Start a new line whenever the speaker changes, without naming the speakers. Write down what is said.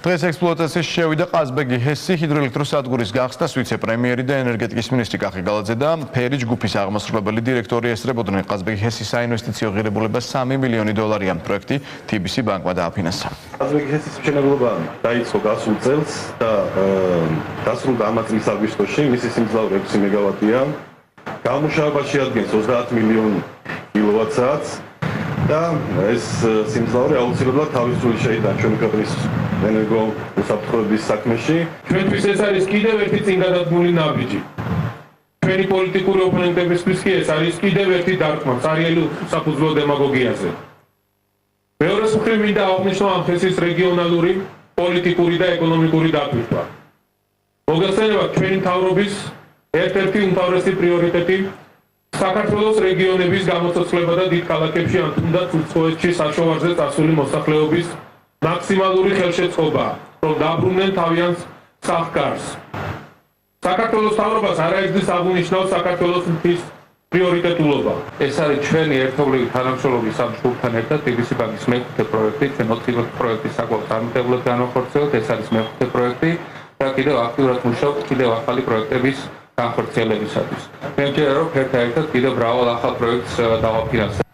დღეს ექსპლუატაციაში შევიდა ყაზბეგი ჰესი ჰიდროელექტროსადგურის გახსნას ვიცე-პრემიერი და ენერგეტიკის მინისტრი კახი გალაძე და ფერი ჯგუფის აღმასრულებელი დირექტორი ესწრებოდნენ ყაზბეგი ჰესის საინვესტიციო ღირებულება $3 მილიონი. პროექტი TBC ბანკმა დააფინანსა.
ყაზბეგი ჰესის მშენებლობა დაიწყო გასულ წელს და დასრულდა ამ წლის აგვისტოში, მისი სიმძლავრე 6 მეგავატია. გამუშავება შეადგენს 30 მილიონი კილოვატ-საათს. და ეს სიმძლავრე აუცილებლად თავისუფლად შეიტანა ჩვენი ქვეყნის ენერგო უსაფრთხოების საქმეში.
ჩვენთვის ეს არის კიდევ ერთი წინ გადადგმული ნაბიჯი. ჩვენი პოლიტიკური ოპონენტებისთვის კი ეს არის კიდევ ერთი დარტყმა ცარიელი საფუძვლო დემაგოგიაზე. მეორეს მხრივ მინდა აღნიშნო ამ ჰესის რეგიონალური, პოლიტიკური და ეკონომიკური დატვირთვა. მოგეხსენებათ ჩვენი მთავრობის ერთ-ერთი უმთავრესი პრიორიტეტი საქართველოს რეგიონების გამოცოცხლება და დიდ ქალაქებში ან თუნდაც უცხოეთში საშუალოზე წასული მოსახლეობის მაქსიმალური ხელშეწყობა, რომ დაბრუნდნენ თავიანთ სახკარს. საქართველოს მთავრობას არაერთგზის აღნიშნავს საქართველოს მთის პრიორიტეტულობა.
ეს არის ჩვენი ერთობლივი თანამშრომლობის ამ ჯგუფთან ერთად TBC ბანკის მეხუთე პროექტი, ჩვენ 4 პროექტის საკუთარ წარმატებულად განვახორციელებთ, ეს არის მეხუთე პროექტი და კიდევ აქტიურად მუშაობთ კიდევ ახალი პროექტების განხორციელებისათვის. მე ვჯერა რომ ერთად კიდევ მრავალ ახალ პროექტს დავაფინანსებთ.